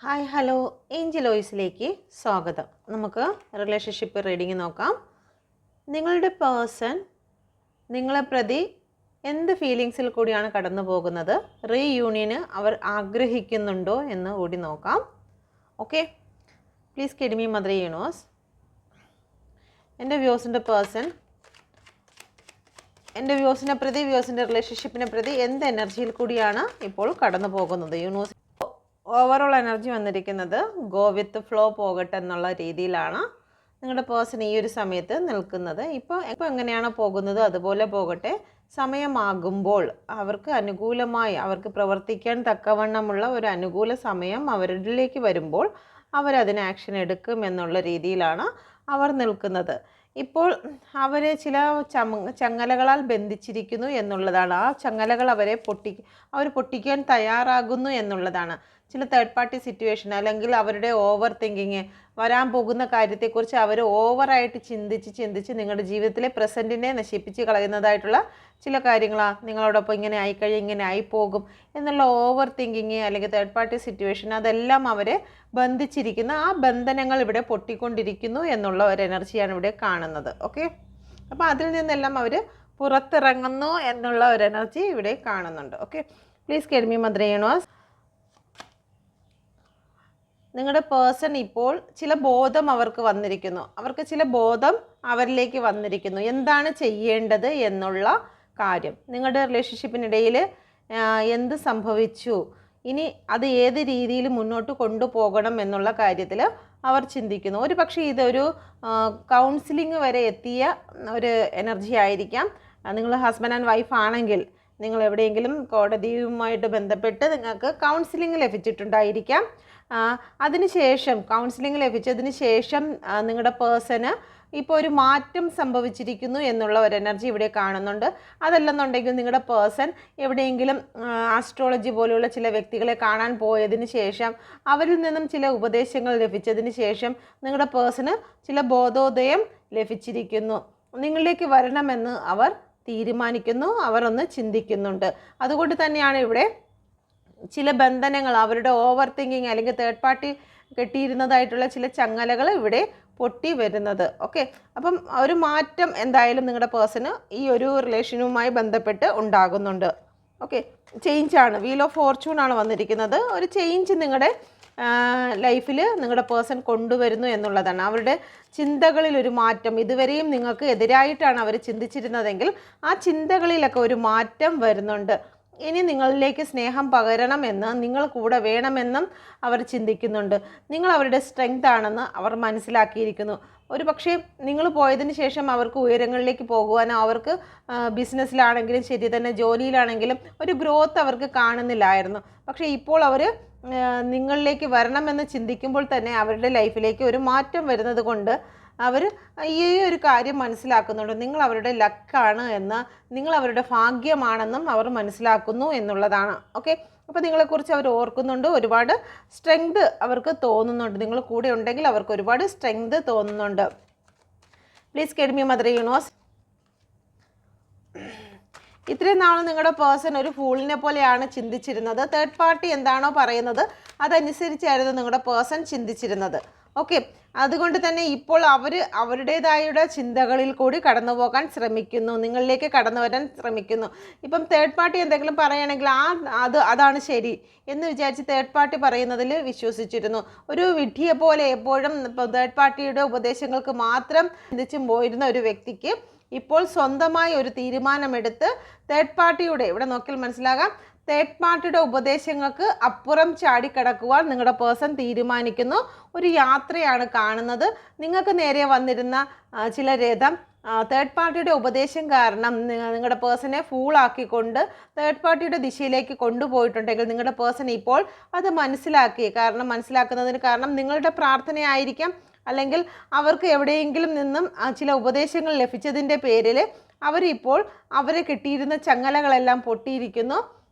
Hi hello Angel വോയിസിലേക്ക് സ്വാഗതം. നമുക്ക് relationship reading നോക്കാം. നിങ്ങളുടെ പേഴ്സൺ നിങ്ങളെ പ്രതി എന്ത് ഫീലിങ്സിൽ കൂടിയാണ് കടന്നു പോകുന്നത്, റീയൂണിയന് അവർ ആഗ്രഹിക്കുന്നുണ്ടോ എന്ന് കൂടി നോക്കാം. Okay, please give me mother universe. എൻ്റെ വ്യൂസിൻ്റെ പേഴ്സൺ എൻ്റെ വ്യൂസിനെ പ്രതി, വ്യൂസിൻ്റെ റിലേഷൻഷിപ്പിനെ പ്രതി എന്ത് എനർജിയിൽ കൂടിയാണ് ഇപ്പോൾ കടന്നു പോകുന്നത്? യൂണിവേഴ്സ് ഓവറോൾ എനർജി വന്നിരിക്കുന്നത് ഗോ വിത്ത് ഫ്ലോ പോകട്ടെ എന്നുള്ള രീതിയിലാണ് നിങ്ങളുടെ പേഴ്സൺ ഈ ഒരു സമയത്ത് നിൽക്കുന്നത്. ഇപ്പോൾ എങ്ങനെയാണോ പോകുന്നത് അതുപോലെ പോകട്ടെ. സമയമാകുമ്പോൾ അവർക്ക് അനുകൂലമായി അവർക്ക് പ്രവർത്തിക്കാൻ തക്കവണ്ണമുള്ള ഒരു അനുകൂല സമയം അവരിലേക്ക് വരുമ്പോൾ അവരതിന് ആക്ഷൻ എടുക്കും എന്നുള്ള രീതിയിലാണ് അവർ നിൽക്കുന്നത്. ഇപ്പോൾ അവരെ ചില ചങ്ങലകളാൽ ബന്ധിച്ചിരിക്കുന്നു എന്നുള്ളതാണ്. ആ ചങ്ങലകൾ അവർ പൊട്ടിക്കാൻ തയ്യാറാകുന്നു എന്നുള്ളതാണ്. ചില തേർഡ് പാർട്ടി സിറ്റുവേഷൻ അല്ലെങ്കിൽ അവരുടെ ഓവർ തിങ്കിങ്, വരാൻ പോകുന്ന കാര്യത്തെക്കുറിച്ച് അവർ ഓവറായിട്ട് ചിന്തിച്ച് നിങ്ങളുടെ ജീവിതത്തിലെ പ്രസൻറ്റിനെ നശിപ്പിച്ച് കളയുന്നതായിട്ടുള്ള ചില കാര്യങ്ങളാണ്. നിങ്ങളോടൊപ്പം ഇങ്ങനെ ആയിക്കഴിഞ്ഞ് ഇങ്ങനെ ആയിപ്പോകും എന്നുള്ള ഓവർ തിങ്കിങ് അല്ലെങ്കിൽ തേർഡ് പാർട്ടി സിറ്റുവേഷൻ, അതെല്ലാം അവരെ ബന്ധിച്ചിരിക്കുന്ന ആ ബന്ധനങ്ങൾ ഇവിടെ പൊട്ടിക്കൊണ്ടിരിക്കുന്നു എന്നുള്ള ഒരു എനർജിയാണ് ഇവിടെ കാണുന്നത്. ഓക്കെ, അപ്പോൾ അതിൽ നിന്നെല്ലാം അവർ പുറത്തിറങ്ങുന്നു എന്നുള്ള ഒരു എനർജി ഇവിടെ കാണുന്നുണ്ട്. Okay, please give me mother universe. നിങ്ങളുടെ പേഴ്സൺ ഇപ്പോൾ ചില ബോധം അവർക്ക് വന്നിരിക്കുന്നു. ചില ബോധം അവരിലേക്ക് വന്നിരിക്കുന്നു എന്താണ് ചെയ്യേണ്ടത് എന്നുള്ള കാര്യം. നിങ്ങളുടെ റിലേഷൻഷിപ്പിനിടയിൽ എന്ത് സംഭവിച്ചു, ഇനി അത് ഏത് രീതിയിൽ മുന്നോട്ട് കൊണ്ടുപോകണം എന്നുള്ള കാര്യത്തിൽ അവർ ചിന്തിക്കുന്നു. ഒരു പക്ഷേ ഇതൊരു കൗൺസിലിംഗ് വരെ എത്തിയ ഒരു എനർജി ആയിരിക്കാം. നിങ്ങൾ ഹസ്ബൻഡ് ആൻഡ് വൈഫ് ആണെങ്കിൽ നിങ്ങൾ എവിടെയെങ്കിലും കോടതിയുമായിട്ട് ബന്ധപ്പെട്ട് നിങ്ങൾക്ക് കൗൺസിലിംഗ് ലഭിച്ചിട്ടുണ്ടായിരിക്കാം. അതിനുശേഷം കൗൺസിലിംഗ് ലഭിച്ചതിന് ശേഷം നിങ്ങളുടെ പേഴ്സണ് ഇപ്പോൾ ഒരു മാറ്റം സംഭവിച്ചിരിക്കുന്നു എന്നുള്ള ഒരു എനർജി ഇവിടെ കാണുന്നുണ്ട്. അതല്ലെന്നുണ്ടെങ്കിൽ നിങ്ങളുടെ പേഴ്സൺ എവിടെയെങ്കിലും ആസ്ട്രോളജി പോലെയുള്ള ചില വ്യക്തികളെ കാണാൻ പോയതിന് ശേഷം അവരിൽ നിന്നും ചില ഉപദേശങ്ങൾ ലഭിച്ചതിന് ശേഷം നിങ്ങളുടെ പേഴ്സണ് ചില ബോധോദയം ലഭിച്ചിരിക്കുന്നു. നിങ്ങളിലേക്ക് വരണമെന്ന് അവർ തീരുമാനിക്കുന്നു, അവർ ഒന്ന് ചിന്തിക്കുന്നുണ്ട്. അതുകൊണ്ട് തന്നെയാണ് ഇവിടെ ചില ബന്ധനങ്ങൾ, അവരുടെ ഓവർ തിങ്കിങ് അല്ലെങ്കിൽ തേർഡ് പാർട്ടി കെട്ടിയിരുന്നതായിട്ടുള്ള ചില ചങ്ങലകൾ ഇവിടെ പൊട്ടി വരുന്നത്. ഓക്കെ, അപ്പം ഒരു മാറ്റം എന്തായാലും നിങ്ങളുടെ പേഴ്സണ് ഈ ഒരു റിലേഷനുമായി ബന്ധപ്പെട്ട് ഉണ്ടാകുന്നുണ്ട്. ഓക്കെ, ചേഞ്ചാണ്, വീൽ ഓഫ് ഫോർച്യൂൺ ആണ് വന്നിരിക്കുന്നത്. ഒരു ചേഞ്ച് നിങ്ങളുടെ ലൈഫിൽ നിങ്ങളുടെ പേഴ്സൺ കൊണ്ടുവരുന്നു എന്നുള്ളതാണ്. അവരുടെ ചിന്തകളിൽ ഒരു മാറ്റം, ഇതുവരെയും നിങ്ങൾക്ക് എതിരായിട്ടാണ് അവർ ചിന്തിച്ചിരുന്നതെങ്കിൽ ആ ചിന്തകളിലൊക്കെ ഒരു മാറ്റം വരുന്നുണ്ട്. ഇനി നിങ്ങളിലേക്ക് സ്നേഹം പകരണമെന്ന്, നിങ്ങൾ കൂടെ വേണമെന്നും അവർ ചിന്തിക്കുന്നുണ്ട്. നിങ്ങൾ അവരുടെ സ്ട്രെങ്ത് ആണെന്ന് അവർ മനസ്സിലാക്കിയിരിക്കുന്നു. ഒരു പക്ഷേ നിങ്ങൾ പോയതിന് ശേഷം അവർക്ക് ഉയരങ്ങളിലേക്ക് പോകുവാനോ അവർക്ക് ബിസിനസ്സിലാണെങ്കിലും ശരി തന്നെ, ജോലിയിലാണെങ്കിലും ഒരു ഗ്രോത്ത് അവർക്ക് കാണുന്നില്ലായിരുന്നു. പക്ഷേ ഇപ്പോൾ അവർ നിങ്ങളിലേക്ക് വരണമെന്ന് ചിന്തിക്കുമ്പോൾ തന്നെ അവരുടെ ലൈഫിലേക്ക് ഒരു മാറ്റം വരുന്നത് കൊണ്ട് അവർ ഈ ഒരു കാര്യം മനസ്സിലാക്കുന്നുണ്ട്. നിങ്ങൾ അവരുടെ ലക്കാണ് എന്ന്, നിങ്ങൾ അവരുടെ ഭാഗ്യമാണെന്നും അവർ മനസ്സിലാക്കുന്നു എന്നുള്ളതാണ്. ഓക്കെ, അപ്പോൾ നിങ്ങളെക്കുറിച്ച് അവർ ഓർക്കുന്നുണ്ട്. ഒരുപാട് സ്ട്രെങ്ത് അവർക്ക് തോന്നുന്നുണ്ട്. നിങ്ങൾ കൂടെ ഉണ്ടെങ്കിൽ അവർക്ക് ഒരുപാട് സ്ട്രെങ്ത് തോന്നുന്നുണ്ട്. Please give me mother universe. ഇത്രയും നാൾ നിങ്ങളുടെ പേഴ്സൺ ഒരു ഫൂളിനെ പോലെയാണ് ചിന്തിച്ചിരുന്നത്. തേർഡ് പാർട്ടി എന്താണോ പറയുന്നത് അതനുസരിച്ചായിരുന്നു നിങ്ങളുടെ പേഴ്സൺ ചിന്തിച്ചിരുന്നത്. ഓക്കെ, അതുകൊണ്ട് തന്നെ ഇപ്പോൾ അവരുടേതായ ചിന്തകളിൽ കൂടി കടന്നു പോകാൻ ശ്രമിക്കുന്നു, നിങ്ങളിലേക്ക് കടന്നു വരാൻ ശ്രമിക്കുന്നു. ഇപ്പം തേർഡ് പാർട്ടി എന്തെങ്കിലും പറയുകയാണെങ്കിൽ അതാണ് ശരി എന്ന് വിചാരിച്ച് തേർഡ് പാർട്ടി പറയുന്നതിൽ വിശ്വസിച്ചിരുന്നു. ഒരു വിഡ്ഢിയെ പോലെ എപ്പോഴും തേർഡ് പാർട്ടിയുടെ ഉപദേശങ്ങൾക്ക് മാത്രം ചിന്തിച്ചും പോയിരുന്ന ഒരു വ്യക്തിക്ക് ഇപ്പോൾ സ്വന്തമായി ഒരു തീരുമാനമെടുത്ത് തേർഡ് പാർട്ടിയുടെ, ഇവിടെ നോക്കിയാൽ മനസ്സിലാകാം, തേർഡ് പാർട്ടിയുടെ ഉപദേശങ്ങൾക്ക് അപ്പുറം ചാടിക്കടക്കുവാൻ നിങ്ങളുടെ പേഴ്സൺ തീരുമാനിക്കുന്നു. ഒരു യാത്രയാണ് കാണുന്നത്. നിങ്ങൾക്ക് നേരെ വന്നിരുന്ന ചില രഥം തേർഡ് പാർട്ടിയുടെ ഉപദേശം കാരണം നിങ്ങളുടെ പേഴ്സണെ ഫൂളാക്കിക്കൊണ്ട് തേർഡ് പാർട്ടിയുടെ ദിശയിലേക്ക് കൊണ്ടുപോയിട്ടുണ്ടെങ്കിൽ നിങ്ങളുടെ പേഴ്സൺ ഇപ്പോൾ അത് മനസ്സിലാക്കുന്നതിന് കാരണം നിങ്ങളുടെ പ്രാർത്ഥനയായിരിക്കാം. അല്ലെങ്കിൽ അവർക്ക് എവിടെയെങ്കിലും നിന്നും ചില ഉപദേശങ്ങൾ ലഭിച്ചതിൻ്റെ പേരിൽ അവരിപ്പോൾ അവരെ കിട്ടിയിരുന്ന ചങ്ങലകളെല്ലാം പൊട്ടിയിരിക്കുന്നു.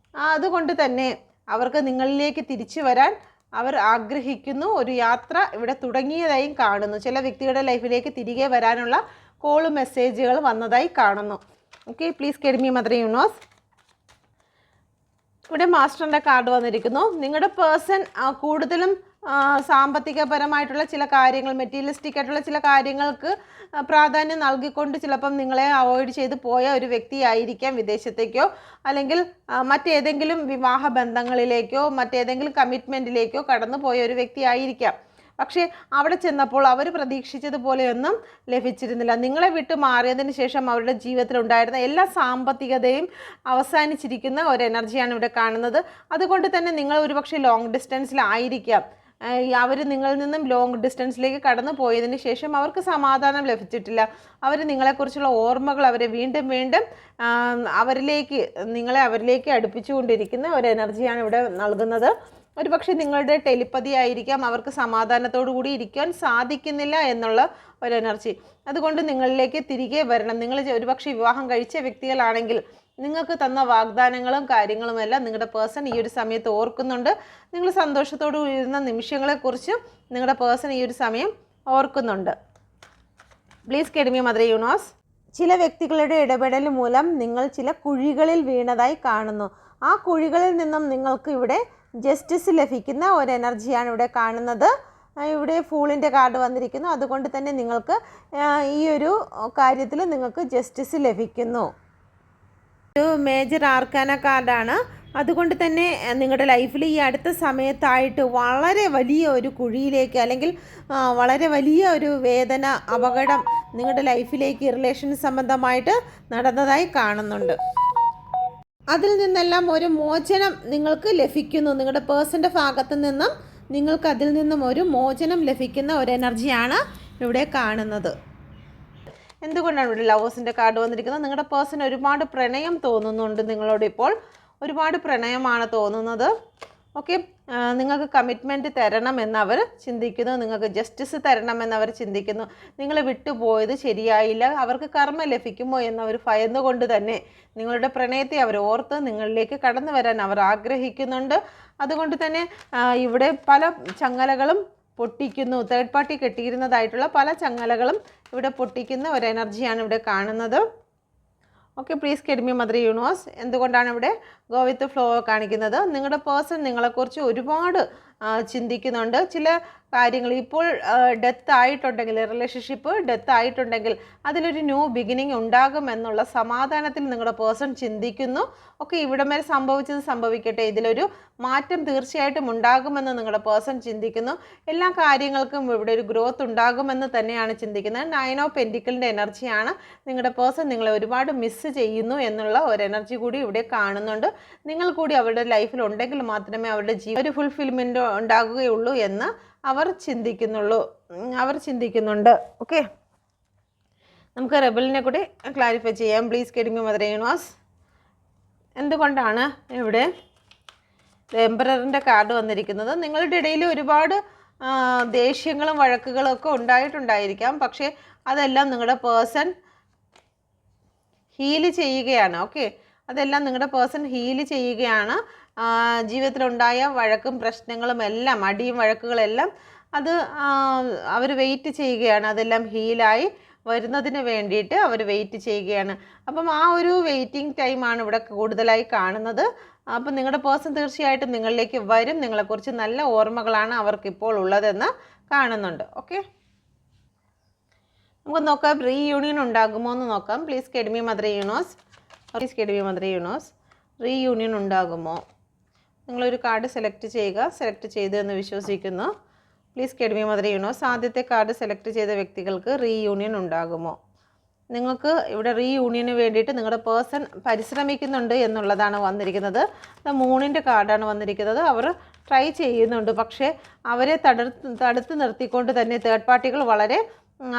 അതുകൊണ്ട് തന്നെ അവർക്ക് നിങ്ങളിലേക്ക് തിരിച്ചു വരാൻ അവർ ആഗ്രഹിക്കുന്നു. ഒരു യാത്ര ഇവിടെ തുടങ്ങിയതായും കാണുന്നു. ചില വ്യക്തികളുടെ ലൈഫിലേക്ക് തിരികെ വരാനുള്ള കോൾ മെസ്സേജുകൾ വന്നതായി കാണുന്നു. Okay, please give me mother universe. ഇവിടെ മാസ്റ്ററിൻ്റെ കാർഡ് വന്നിരിക്കുന്നു. നിങ്ങളുടെ പേഴ്സൺ കൂടുതലും സാമ്പത്തികപരമായിട്ടുള്ള ചില കാര്യങ്ങൾ, മെറ്റീരിയലിസ്റ്റിക് ആയിട്ടുള്ള ചില കാര്യങ്ങൾക്ക് പ്രാധാന്യം നൽകിക്കൊണ്ട് ചിലപ്പം നിങ്ങളെ അവോയ്ഡ് ചെയ്ത് പോയ ഒരു വ്യക്തിയായിരിക്കാം. വിദേശത്തേക്കോ അല്ലെങ്കിൽ മറ്റേതെങ്കിലും വിവാഹ ബന്ധങ്ങളിലേക്കോ മറ്റേതെങ്കിലും കമ്മിറ്റ്മെൻറ്റിലേക്കോ കടന്നു പോയ ഒരു വ്യക്തിയായിരിക്കാം. പക്ഷേ അവിടെ ചെന്നപ്പോൾ അവർ പ്രതീക്ഷിച്ചതുപോലെയൊന്നും ലഭിച്ചിരുന്നില്ല. നിങ്ങളെ വിട്ട് മാറിയതിന് ശേഷം അവരുടെ ജീവിതത്തിലുണ്ടായിരുന്ന എല്ലാ സാമ്പത്തികതയും അവസാനിച്ചിരിക്കുന്ന ഒരു എനർജിയാണ് ഇവിടെ കാണുന്നത്. അതുകൊണ്ട് തന്നെ നിങ്ങൾ ഒരുപക്ഷെ ലോങ് ഡിസ്റ്റൻസിലായിരിക്കാം. അവർ നിങ്ങളിൽ നിന്നും ലോങ് ഡിസ്റ്റൻസിലേക്ക് കടന്നു പോയതിന് ശേഷം അവർക്ക് സമാധാനം ലഭിച്ചിട്ടില്ല. അവർ നിങ്ങളെക്കുറിച്ചുള്ള ഓർമ്മകൾ അവരെ വീണ്ടും വീണ്ടും നിങ്ങളെ അവരിലേക്ക് അടുപ്പിച്ചുകൊണ്ടിരിക്കുന്ന ഒരു എനർജിയാണ് ഇവിടെ നൽകുന്നത്. ഒരുപക്ഷെ നിങ്ങളുടെ ടെലിപ്പതി ആയിരിക്കാം അവർക്ക് സമാധാനത്തോടു കൂടി ഇരിക്കാൻ സാധിക്കുന്നില്ല എന്നുള്ള ഒരു എനർജി. അതുകൊണ്ട് നിങ്ങളിലേക്ക് തിരികെ വരണം. നിങ്ങൾ ഒരുപക്ഷെ വിവാഹം കഴിച്ച വ്യക്തികളാണെങ്കിൽ നിങ്ങൾക്ക് തന്ന വാഗ്ദാനങ്ങളും കാര്യങ്ങളുമെല്ലാം നിങ്ങളുടെ പേഴ്സൺ ഈ ഒരു സമയത്ത് ഓർക്കുന്നുണ്ട്. നിങ്ങൾ സന്തോഷത്തോടു ഇരുന്ന നിമിഷങ്ങളെക്കുറിച്ച് നിങ്ങളുടെ പേഴ്സൺ ഈ ഒരു സമയം ഓർക്കുന്നുണ്ട്. Please guide me mother universe. ചില വ്യക്തികളുടെ ഇടപെടൽ മൂലം നിങ്ങൾ ചില കുഴികളിൽ വീണതായി കാണുന്നു. ആ കുഴികളിൽ നിന്നും നിങ്ങൾക്ക് ഇവിടെ ജസ്റ്റിസ് ലഭിക്കുന്ന ഒരു എനർജിയാണ് ഇവിടെ കാണുന്നത്. ഇവിടെ ഫൂളിൻ്റെ കാർഡ് വന്നിരിക്കുന്നു. അതുകൊണ്ട് തന്നെ നിങ്ങൾക്ക് ഈ ഒരു കാര്യത്തിൽ നിങ്ങൾക്ക് ജസ്റ്റിസ് ലഭിക്കുന്നു. ഒരു മേജർ ആർക്കാന കാർഡാണ്. അതുകൊണ്ട് തന്നെ നിങ്ങളുടെ ലൈഫിൽ ഈ അടുത്ത സമയത്തായിട്ട് വളരെ വലിയ ഒരു കുഴിയിലേക്ക് അല്ലെങ്കിൽ വളരെ വലിയ ഒരു വേദന, അപകടം നിങ്ങളുടെ ലൈഫിലേക്ക് റിലേഷൻ സംബന്ധമായിട്ട് നടന്നതായി കാണുന്നുണ്ട്. അതിൽ നിന്നെല്ലാം ഒരു മോചനം നിങ്ങൾക്ക് ലഭിക്കുന്നു. നിങ്ങളുടെ പേഴ്സൻ്റെ ഭാഗത്തു നിന്നും നിങ്ങൾക്ക് അതിൽ നിന്നും ഒരു മോചനം ലഭിക്കുന്ന ഒരു എനർജിയാണ് ഇവിടെ കാണുന്നത്. എന്തുകൊണ്ടാണ് ഇവിടെ ലവേഴ്സിൻ്റെ കാർഡ് വന്നിരിക്കുന്നത്? നിങ്ങളുടെ പേഴ്സൺ ഒരുപാട് പ്രണയം തോന്നുന്നുണ്ട് നിങ്ങളോട്. ഇപ്പോൾ ഒരുപാട് പ്രണയമാണ് തോന്നുന്നത്. ഓക്കെ, നിങ്ങൾക്ക് കമ്മിറ്റ്മെൻറ്റ് തരണമെന്ന് അവർ ചിന്തിക്കുന്നു. നിങ്ങൾക്ക് ജസ്റ്റിസ് തരണമെന്ന് അവർ ചിന്തിക്കുന്നു. നിങ്ങൾ വിട്ടുപോയത് ശരിയായില്ല, അവർക്ക് കർമ്മ ലഭിക്കുമോ എന്നവർ ഭയന്നുകൊണ്ട് തന്നെ നിങ്ങളുടെ പ്രണയത്തെ അവർ ഓർത്ത് നിങ്ങളിലേക്ക് കടന്നു വരാൻ അവർ ആഗ്രഹിക്കുന്നുണ്ട്. അതുകൊണ്ട് തന്നെ ഇവിടെ പല ചങ്ങലകളും പൊട്ടിക്കുന്നു. തേർഡ് പാർട്ടി കെട്ടിയിരുന്നതായിട്ടുള്ള പല ചങ്ങലകളും ഇവിടെ പൊട്ടിക്കുന്ന ഒരു എനർജിയാണ് ഇവിടെ കാണുന്നത്. Okay, please guide me mother universe. എന്തുകൊണ്ടാണ് ഇവിടെ ഗോ വിത്ത് ഫ്ലോ കാണിക്കുന്നത്? നിങ്ങളുടെ പേഴ്സൺ നിങ്ങളെക്കുറിച്ച് ഒരുപാട് ചിന്തിക്കുന്നുണ്ട്. ചില കാര്യങ്ങൾ ഇപ്പോൾ ഡെത്ത് ആയിട്ടുണ്ടെങ്കിൽ, റിലേഷൻഷിപ്പ് ഡെത്ത് ആയിട്ടുണ്ടെങ്കിൽ അതിലൊരു ന്യൂ ബിഗിനിങ് ഉണ്ടാകുമെന്നുള്ള സമാധാനത്തിൽ നിങ്ങളുടെ പേഴ്സൺ ചിന്തിക്കുന്നു. ഓക്കെ, ഇവിടം വരെ സംഭവിച്ചത് സംഭവിക്കട്ടെ, ഇതിലൊരു മാറ്റം തീർച്ചയായിട്ടും ഉണ്ടാകുമെന്ന് നിങ്ങളുടെ പേഴ്സൺ ചിന്തിക്കുന്നു. എല്ലാ കാര്യങ്ങൾക്കും ഇവിടെ ഒരു ഗ്രോത്ത് ഉണ്ടാകുമെന്ന് തന്നെയാണ് ചിന്തിക്കുന്നത്. 9 ഓഫ് പെൻറ്റിക്കിളിൻ്റെ എനർജിയാണ്. നിങ്ങളുടെ പേഴ്സൺ നിങ്ങളെ ഒരുപാട് മിസ് ചെയ്യുന്നു എന്നുള്ള ഒരു എനർജി കൂടി ഇവിടെ കാണുന്നുണ്ട്. നിങ്ങൾ കൂടി അവരുടെ ലൈഫിൽ ഉണ്ടെങ്കിൽ മാത്രമേ അവരുടെ ഒരു ഫുൾഫിൽമെൻറ്റ് ഉണ്ടാകുകയുള്ളൂ എന്ന് അവർ ചിന്തിക്കുന്നുണ്ട്. ഓക്കെ, നമുക്ക് റെബലിനെ കൂടി ക്ലാരിഫൈ ചെയ്യാം. Please guide me mother universe. എന്തുകൊണ്ടാണ് ഇവിടെ എംപററിൻ്റെ കാർഡ് വന്നിരിക്കുന്നത്? നിങ്ങളുടെ ഇടയിൽ ഒരുപാട് ദേഷ്യങ്ങളും വഴക്കുകളും ഒക്കെ ഉണ്ടായിട്ടുണ്ടായിരിക്കാം. പക്ഷേ അതെല്ലാം നിങ്ങളുടെ പേഴ്സൺ ഹീല് ചെയ്യുകയാണ്. ഓക്കെ, അതെല്ലാം നിങ്ങളുടെ പേഴ്സൺ ഹീല് ചെയ്യുകയാണ്. ജീവിതത്തിലുണ്ടായ വഴക്കും പ്രശ്നങ്ങളും എല്ലാം, അടിയും വഴക്കുകളെല്ലാം അത് അവർ വെയിറ്റ് ചെയ്യുകയാണ്. അതെല്ലാം ഹീലായി വരുന്നതിന് വേണ്ടിയിട്ട് അവർ വെയിറ്റ് ചെയ്യുകയാണ്. അപ്പം ആ ഒരു വെയിറ്റിംഗ് ടൈമാണ് ഇവിടെ കൂടുതലായി കാണുന്നത്. അപ്പം നിങ്ങളുടെ പേഴ്സൺ തീർച്ചയായിട്ടും നിങ്ങളിലേക്ക് വരും. നിങ്ങളെക്കുറിച്ച് നല്ല ഓർമ്മകളാണ് അവർക്കിപ്പോൾ ഉള്ളതെന്ന് കാണുന്നുണ്ട്. ഓക്കെ, നമുക്ക് നോക്കാം റീയൂണിയൻ ഉണ്ടാകുമോ എന്ന് നോക്കാം. Please guide me mother universe. Please guide me mother universe. Reunion ഉണ്ടാകുമോ? നിങ്ങളൊരു കാർഡ് സെലക്ട് ചെയ്യുക. സെലക്ട് ചെയ്തു എന്ന് വിശ്വസിക്കുന്നു. Please guide me mother universe. ആദ്യത്തെ കാർഡ് സെലക്ട് ചെയ്ത വ്യക്തികൾക്ക് റീയൂണിയൻ ഉണ്ടാകുമോ? നിങ്ങൾക്ക് ഇവിടെ റീയൂണിയന് വേണ്ടിയിട്ട് നിങ്ങളുടെ പേഴ്സൺ പരിശ്രമിക്കുന്നുണ്ട് എന്നുള്ളതാണ് വന്നിരിക്കുന്നത്. മൂണിൻ്റെ കാർഡാണ് വന്നിരിക്കുന്നത്. അവർ ട്രൈ ചെയ്യുന്നുണ്ട്, പക്ഷേ അവരെ തടുത്ത് നിർത്തിക്കൊണ്ട് തന്നെ തേർഡ് പാർട്ടികൾ വളരെ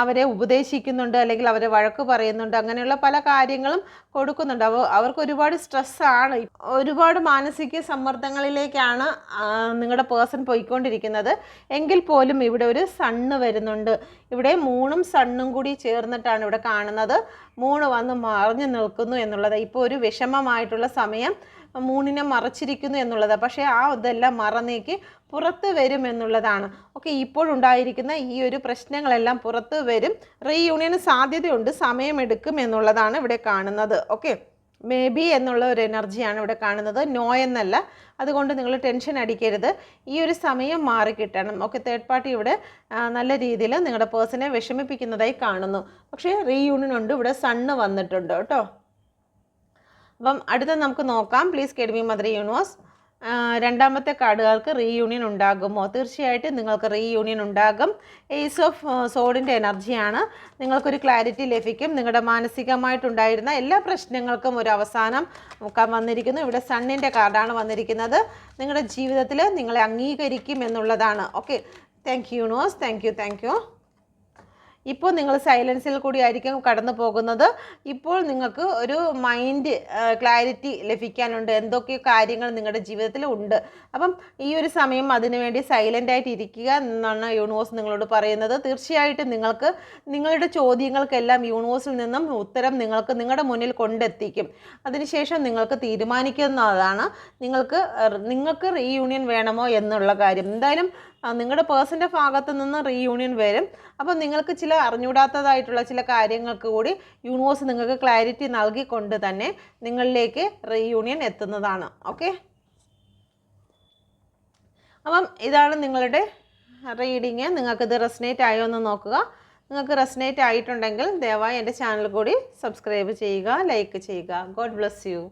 അവരെ ഉപദേശിക്കുന്നുണ്ട്, അല്ലെങ്കിൽ അവരെ വഴക്ക് പറയുന്നുണ്ട്. അങ്ങനെയുള്ള പല കാര്യങ്ങളും കൊടുക്കുന്നുണ്ട്. അവർക്ക് ഒരുപാട് സ്ട്രെസ്സാണ്, ഒരുപാട് മാനസിക സമ്മർദ്ദങ്ങളിലേക്കാണ് നിങ്ങളുടെ പേഴ്സൺ പോയിക്കൊണ്ടിരിക്കുന്നത്. എങ്കിൽ പോലും ഇവിടെ ഒരു സണ്ണ് വരുന്നുണ്ട്. ഇവിടെ മൂണും സണ്ണും കൂടി ചേർന്നിട്ടാണ് ഇവിടെ കാണുന്നത്. മൂണ് വന്ന് മറഞ്ഞു നിൽക്കുന്നു എന്നുള്ളത്. ഇപ്പോൾ ഒരു വിഷമമായിട്ടുള്ള സമയം മൂണിനെ മറച്ചിരിക്കുന്നു എന്നുള്ളത്. പക്ഷേ ഇതെല്ലാം മറന്നേക്ക് പുറത്ത് വരും എന്നുള്ളതാണ്. ഓക്കെ, ഇപ്പോഴുണ്ടായിരിക്കുന്ന ഈ ഒരു പ്രശ്നങ്ങളെല്ലാം പുറത്ത് വരും. റീയൂണിയന് സാധ്യതയുണ്ട്, സമയമെടുക്കും എന്നുള്ളതാണ് ഇവിടെ കാണുന്നത്. ഓക്കെ, മേ ബി എന്നുള്ള ഒരു എനർജിയാണ് ഇവിടെ കാണുന്നത്, നോ എന്നല്ല. അതുകൊണ്ട് നിങ്ങൾ ടെൻഷൻ അടിക്കരുത്. ഈ ഒരു സമയം മാറിക്കിട്ടണം. ഓക്കെ, തേർഡ് പാർട്ടി ഇവിടെ നല്ല രീതിയിൽ നിങ്ങളുടെ പേഴ്സണെ വിഷമിപ്പിക്കുന്നതായി കാണുന്നു. പക്ഷേ റീയൂണിയൻ ഉണ്ട്, ഇവിടെ സണ്ണ് വന്നിട്ടുണ്ട് കേട്ടോ. അപ്പം അടുത്ത നമുക്ക് നോക്കാം. Please guide me mother universe. രണ്ടാമത്തെ കാർഡുകാർക്ക് റീയൂണിയൻ ഉണ്ടാകുമോ? തീർച്ചയായിട്ടും നിങ്ങൾക്ക് റീയൂണിയൻ ഉണ്ടാകും. ഏസ് ഓഫ് സോഡിൻ്റെ എനർജിയാണ്. നിങ്ങൾക്കൊരു ക്ലാരിറ്റി ലഭിക്കും. നിങ്ങളുടെ മാനസികമായിട്ടുണ്ടായിരുന്ന എല്ലാ പ്രശ്നങ്ങൾക്കും ഒരു അവസാനം വന്നിരിക്കുന്നു. ഇവിടെ സണ്ണിൻ്റെ കാർഡാണ് വന്നിരിക്കുന്നത്. നിങ്ങളുടെ ജീവിതത്തിൽ നിങ്ങളെ അംഗീകരിക്കും എന്നുള്ളതാണ്. Okay, thank you universe, thank you. ഇപ്പോൾ നിങ്ങൾ സൈലൻസിൽ കൂടി ആയിരിക്കും കടന്നു പോകുന്നത്. ഇപ്പോൾ നിങ്ങൾക്ക് ഒരു മൈൻഡ് ക്ലാരിറ്റി ലഭിക്കാനുണ്ട്. എന്തൊക്കെ കാര്യങ്ങൾ നിങ്ങളുടെ ജീവിതത്തിൽ ഉണ്ട്. അപ്പം ഈ ഒരു സമയം അതിനുവേണ്ടി സൈലൻ്റ് ആയിട്ട് ഇരിക്കുക എന്നാണ് യൂണിവേഴ്സ് നിങ്ങളോട് പറയുന്നത്. തീർച്ചയായിട്ടും നിങ്ങൾക്ക് നിങ്ങളുടെ ചോദ്യങ്ങൾക്കെല്ലാം യൂണിവേഴ്സിൽ നിന്നും ഉത്തരം നിങ്ങൾക്ക് നിങ്ങളുടെ മുന്നിൽ കൊണ്ടെത്തിക്കും. അതിനുശേഷം നിങ്ങൾക്ക് തീരുമാനിക്കുന്നതാണ് നിങ്ങൾക്ക് റീയൂണിയൻ വേണമോ എന്നുള്ള കാര്യം. എന്തായാലും നിങ്ങളുടെ പേഴ്സൻ്റെ ഭാഗത്തു നിന്ന് റീയൂണിയൻ വരും. അപ്പം നിങ്ങൾക്ക് ചില അറിഞ്ഞൂടാത്തതായിട്ടുള്ള ചില കാര്യങ്ങൾക്ക് കൂടി യൂണിവേഴ്സ് നിങ്ങൾക്ക് ക്ലാരിറ്റി നൽകിക്കൊണ്ട് തന്നെ നിങ്ങളിലേക്ക് റീയൂണിയൻ എത്തുന്നതാണ്. ഓക്കെ, അപ്പം ഇതാണ് നിങ്ങളുടെ റീഡിങ്. നിങ്ങൾക്കിത് റെസനേറ്റ് ആയോ എന്ന് നോക്കുക. നിങ്ങൾക്ക് റെസനേറ്റ് ആയിട്ടുണ്ടെങ്കിൽ ദയവായി എൻ്റെ ചാനൽ കൂടി സബ്സ്ക്രൈബ് ചെയ്യുക, ലൈക്ക് ചെയ്യുക. God bless you.